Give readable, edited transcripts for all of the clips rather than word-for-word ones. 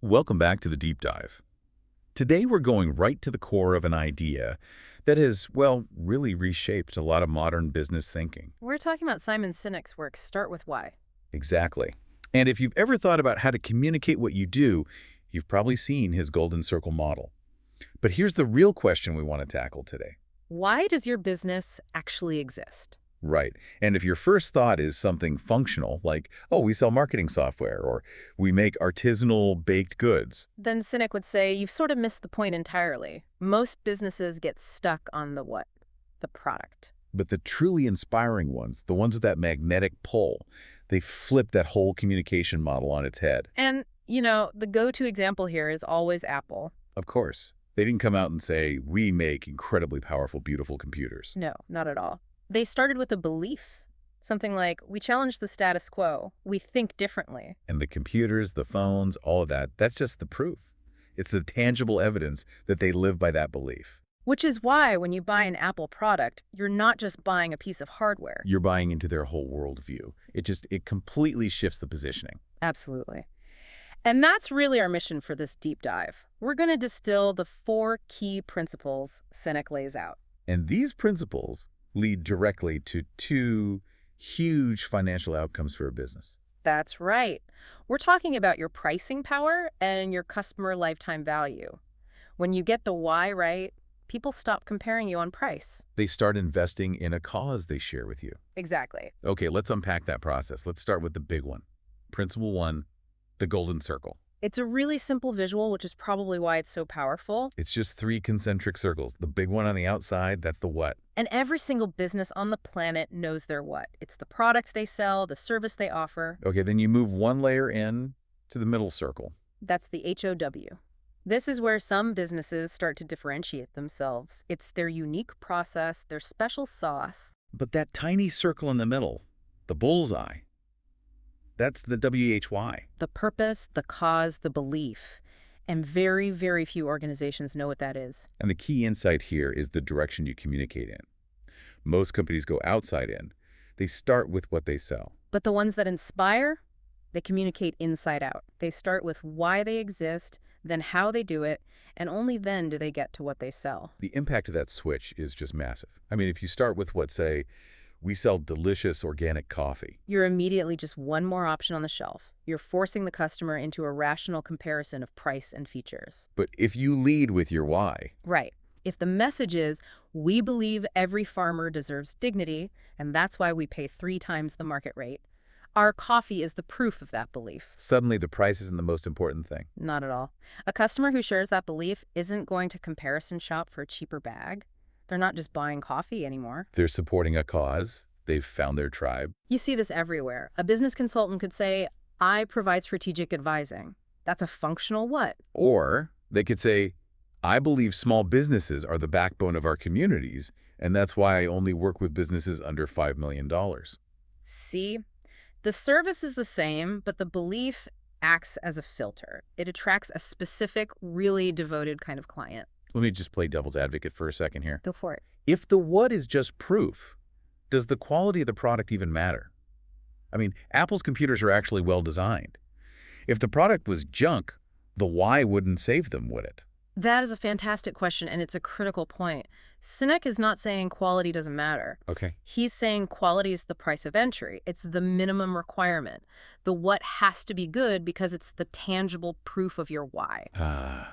Welcome back to the Deep Dive. Today we're going right to the core of an idea that has, well, really reshaped a lot of modern business thinking. We're talking about Simon Sinek's work, Start With Why. Exactly. And if you've ever thought about how to communicate what you do, you've probably seen his golden circle model. But here's the real question we want to tackle today. Why does your business actually exist? Right. And if your first thought is something functional, like, oh, we sell marketing software, or we make artisanal baked goods, Then Sinek would say you've sort of missed the point entirely. Most businesses get stuck on the what? The product. but the truly inspiring ones, the ones with that magnetic pull, they flip that whole communication model on its head. And, the go-to example here is always Apple. Of course, they didn't come out and say, we make incredibly powerful, beautiful computers. No, not at all. They started with a belief. Something like, we challenge the status quo. We think differently. And the computers, the phones, all of that, that's just the proof. It's the tangible evidence that they live by that belief. Which is why when you buy an Apple product, you're not just buying a piece of hardware. You're buying into their whole worldview. It completely shifts the positioning. Absolutely. And that's really our mission for this deep dive. We're going to distill the 4 key principles Sinek lays out. And these principles lead directly to 2 huge financial outcomes for a business. That's right. We're talking about your pricing power and your customer lifetime value. When you get the why right, people stop comparing you on price. They start investing in a cause they share with you. Exactly. Okay, let's unpack that process. Let's start with the big one. Principle 1, the golden circle. It's a really simple visual, which is probably why it's so powerful. It's just 3 concentric circles. The big one on the outside, that's the what. And every single business on the planet knows their what. It's the product they sell, the service they offer. Okay, then you move 1 layer in to the middle circle. That's the HOW. This is where some businesses start to differentiate themselves. It's their unique process, their special sauce. But that tiny circle in the middle, the bullseye, that's the WHY. The purpose, the cause, the belief. And very, very few organizations know what that is. And the key insight here is the direction you communicate in. Most companies go outside in. They start with what they sell. But the ones that inspire, they communicate inside out. They start with why they exist, then how they do it, and only then do they get to what they sell. The impact of that switch is just massive. I mean, if you start with what, say, we sell delicious organic coffee. You're immediately just one more option on the shelf. You're forcing the customer into a rational comparison of price and features. But if you lead with your why, Right. If the message is, we believe every farmer deserves dignity, and that's why we pay 3 times the market rate, our coffee is the proof of that belief. suddenly the price isn't the most important thing. Not at all. A customer who shares that belief isn't going to comparison shop for a cheaper bag. They're not just buying coffee anymore. They're supporting a cause. They've found their tribe. You see this everywhere. A business consultant could say, I provide strategic advising. That's a functional what? Or they could say, I believe small businesses are the backbone of our communities, and that's why I only work with businesses under $5 million. See? The service is the same, but the belief acts as a filter. It attracts a specific, really devoted kind of client. Let me just play devil's advocate for a second here. Go for it. If the what is just proof, does the quality of the product even matter? I mean, Apple's computers are actually well designed. If the product was junk, the why wouldn't save them, would it? That is a fantastic question, and it's a critical point. Sinek is not saying quality doesn't matter. Okay. He's saying quality is the price of entry. It's the minimum requirement. The what has to be good because it's the tangible proof of your why.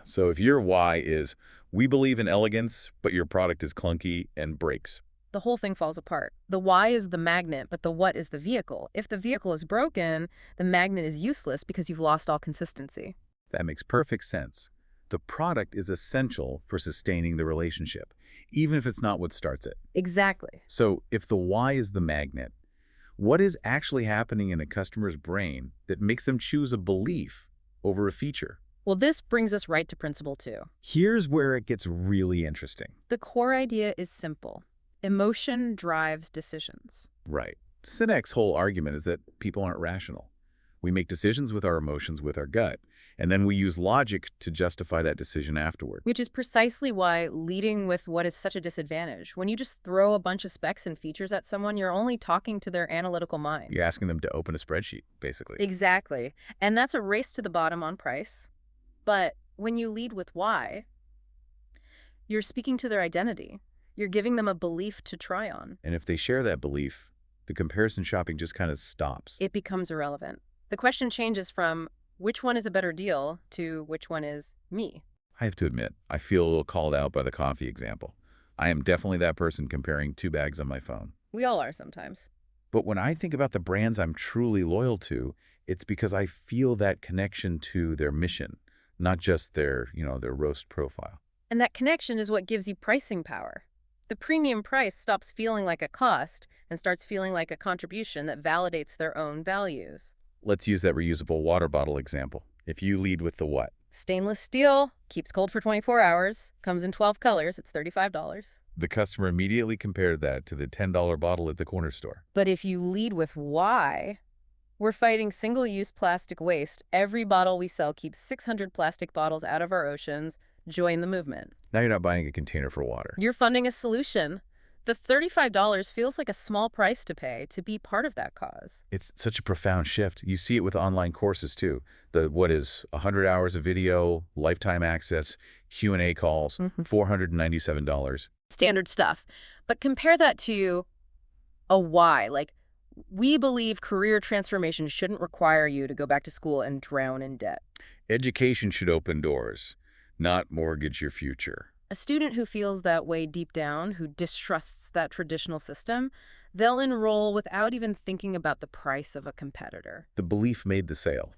So if your why is, we believe in elegance, but your product is clunky and breaks. The whole thing falls apart. The why is the magnet, but the what is the vehicle. If the vehicle is broken, the magnet is useless because you've lost all consistency. That makes perfect sense. The product is essential for sustaining the relationship, even if it's not what starts it. Exactly. So if the why is the magnet, what is actually happening in a customer's brain that makes them choose a belief over a feature? Well, this brings us right to principle 2. Here's where it gets really interesting. The core idea is simple. Emotion drives decisions. Right. Sinek's whole argument is that people aren't rational. We make decisions with our emotions, with our gut, and then we use logic to justify that decision afterward. Which is precisely why leading with what is such a disadvantage. When you just throw a bunch of specs and features at someone, you're only talking to their analytical mind. You're asking them to open a spreadsheet, basically. Exactly. And that's a race to the bottom on price. But when you lead with why, you're speaking to their identity. You're giving them a belief to try on. And if they share that belief, the comparison shopping just kind of stops. It becomes irrelevant. The question changes from which one is a better deal to which one is me. I have to admit, I feel a little called out by the coffee example. I am definitely that person comparing 2 bags on my phone. We all are sometimes. But when I think about the brands I'm truly loyal to, it's because I feel that connection to their mission, not just their roast profile. And that connection is what gives you pricing power. The premium price stops feeling like a cost and starts feeling like a contribution that validates their own values. Let's use that reusable water bottle example. If you lead with the what? Stainless steel, keeps cold for 24 hours, comes in 12 colors, it's $35. The customer immediately compared that to the $10 bottle at the corner store. But if you lead with why, we're fighting single-use plastic waste. Every bottle we sell keeps 600 plastic bottles out of our oceans. Join the movement. Now you're not buying a container for water. You're funding a solution. The $35 feels like a small price to pay to be part of that cause. It's such a profound shift. You see it with online courses too. What is 100 hours of video, lifetime access, Q&A calls, $497. Standard stuff. But compare that to a why. Like, we believe career transformation shouldn't require you to go back to school and drown in debt. Education should open doors, not mortgage your future. A student who feels that way deep down, who distrusts that traditional system, they'll enroll without even thinking about the price of a competitor. The belief made the sale.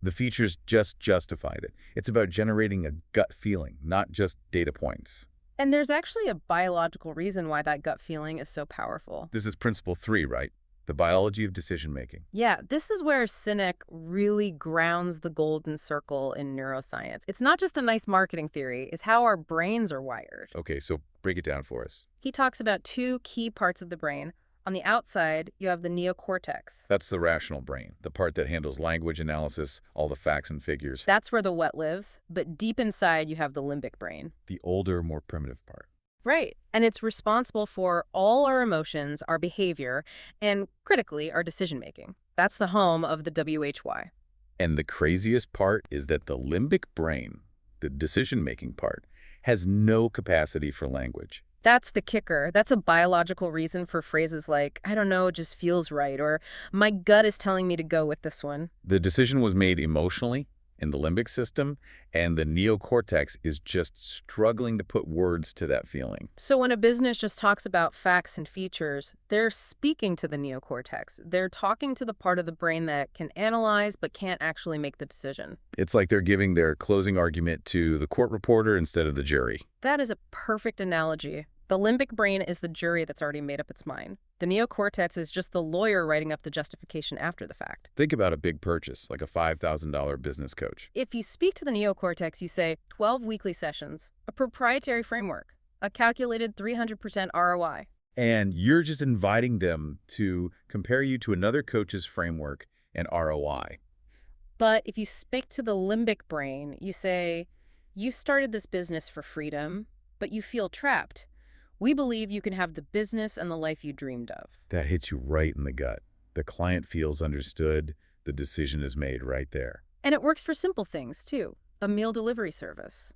The features just justified it. It's about generating a gut feeling, not just data points. And there's actually a biological reason why that gut feeling is so powerful. This is principle 3, right? The biology of decision-making. Yeah, this is where Sinek really grounds the golden circle in neuroscience. It's not just a nice marketing theory, it's how our brains are wired. Okay, so break it down for us. He talks about 2 key parts of the brain. On the outside, you have the neocortex. That's the rational brain, the part that handles language analysis, all the facts and figures. That's where the what lives. But deep inside, you have the limbic brain. The older, more primitive part. Right. And it's responsible for all our emotions, our behavior, and critically, our decision-making. That's the home of the WHY. And the craziest part is that the limbic brain, the decision-making part, has no capacity for language. That's the kicker. That's a biological reason for phrases like, I don't know, it just feels right, or my gut is telling me to go with this one. The decision was made emotionally in the limbic system, and the neocortex is just struggling to put words to that feeling. So when a business just talks about facts and features, they're speaking to the neocortex. They're talking to the part of the brain that can analyze but can't actually make the decision. It's like they're giving their closing argument to the court reporter instead of the jury. That is a perfect analogy. The limbic brain is the jury that's already made up its mind. The neocortex is just the lawyer writing up the justification after the fact. Think about a big purchase, like a $5,000 business coach. If you speak to the neocortex, you say 12 weekly sessions, a proprietary framework, a calculated 300% ROI. And you're just inviting them to compare you to another coach's framework and ROI. But if you speak to the limbic brain, you say, you started this business for freedom, but you feel trapped. We believe you can have the business and the life you dreamed of. That hits you right in the gut. The client feels understood. The decision is made right there. And it works for simple things, too. A meal delivery service.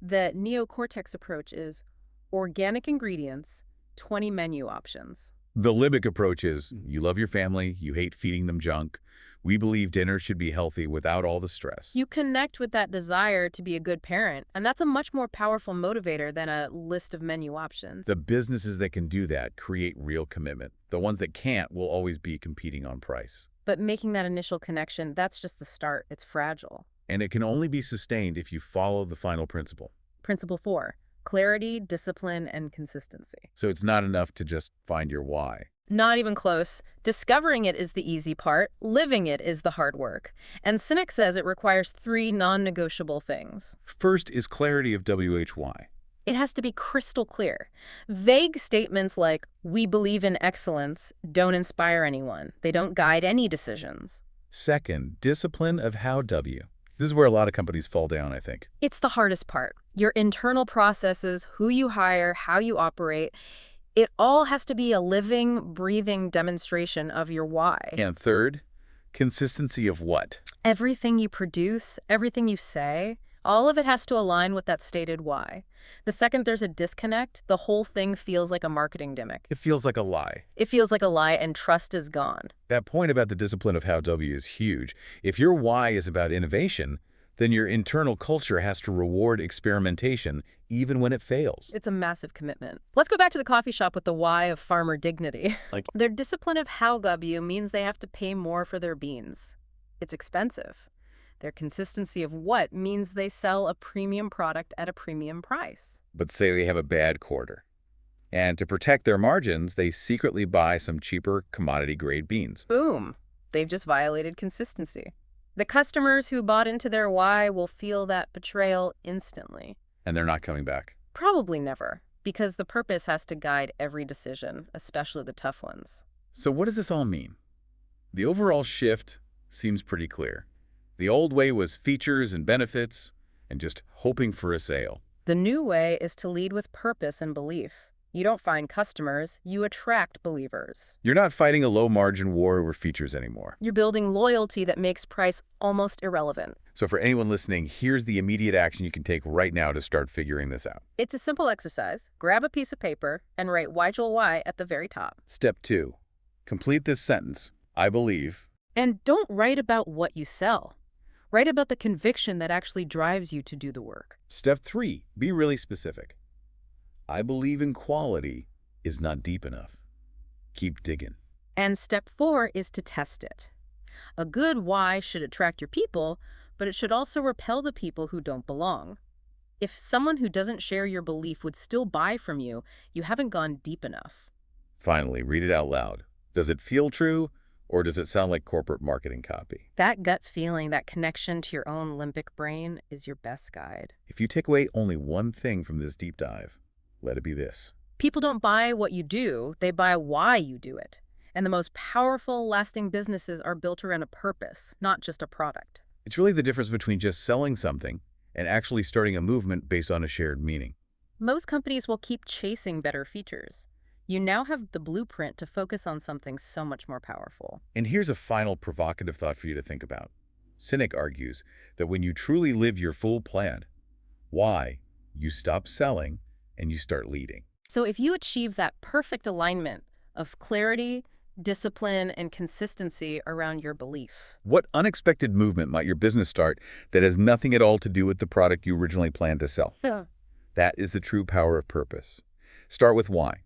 The neocortex approach is organic ingredients, 20 menu options. The limbic approach is you love your family, you hate feeding them junk. We believe dinner should be healthy without all the stress. You connect with that desire to be a good parent, and that's a much more powerful motivator than a list of menu options. The businesses that can do that create real commitment. The ones that can't will always be competing on price. But making that initial connection, that's just the start. It's fragile. And it can only be sustained if you follow the final principle. Principle 4, clarity, discipline, and consistency. So it's not enough to just find your why. Not even close. Discovering it is the easy part. Living it is the hard work. And Sinek says it requires 3 non-negotiable things. First is clarity of WHY. It has to be crystal clear. Vague statements like, we believe in excellence, don't inspire anyone. They don't guide any decisions. Second, discipline of how W. This is where a lot of companies fall down, I think. It's the hardest part. Your internal processes, who you hire, how you operate, it all has to be a living, breathing demonstration of your why. And third, consistency of what? Everything you produce, everything you say, All of it has to align with that stated why. The second there's a disconnect, the whole thing feels like a marketing gimmick. It feels like a lie. It feels like a lie and trust is gone. That point about the discipline of how W is huge. If your why is about innovation, then your internal culture has to reward experimentation even when it fails. It's a massive commitment. Let's go back to the coffee shop with the why of farmer dignity. Their discipline of how W means they have to pay more for their beans. It's expensive. Their consistency of what means they sell a premium product at a premium price. But say they have a bad quarter. And to protect their margins, they secretly buy some cheaper commodity-grade beans. Boom. They've just violated consistency. The customers who bought into their why will feel that betrayal instantly. And they're not coming back. Probably never, because the purpose has to guide every decision, especially the tough ones. So what does this all mean? The overall shift seems pretty clear. The old way was features and benefits and just hoping for a sale. The new way is to lead with purpose and belief. You don't find customers, you attract believers. You're not fighting a low-margin war over features anymore. You're building loyalty that makes price almost irrelevant. So for anyone listening, here's the immediate action you can take right now to start figuring this out. It's a simple exercise. Grab a piece of paper and write why at the very top. Step 2. Complete this sentence. I believe. And don't write about what you sell. Write about the conviction that actually drives you to do the work. Step 3. Be really specific. I believe in quality is not deep enough. Keep digging. And step 4 is to test it. A good why should attract your people, but it should also repel the people who don't belong. If someone who doesn't share your belief would still buy from you, you haven't gone deep enough. Finally, read it out loud. Does it feel true, or does it sound like corporate marketing copy? That gut feeling, that connection to your own limbic brain is your best guide. If you take away only one thing from this deep dive, let it be this. People don't buy what you do, they buy why you do it. And the most powerful, lasting businesses are built around a purpose, not just a product. It's really the difference between just selling something and actually starting a movement based on a shared meaning. Most companies will keep chasing better features. You now have the blueprint to focus on something so much more powerful. And here's a final provocative thought for you to think about. Sinek argues that when you truly live your full plan, why, you stop selling and you start leading. So if you achieve that perfect alignment of clarity, discipline, and consistency around your belief. What unexpected movement might your business start that has nothing at all to do with the product you originally planned to sell? Yeah. That is the true power of purpose. Start with why.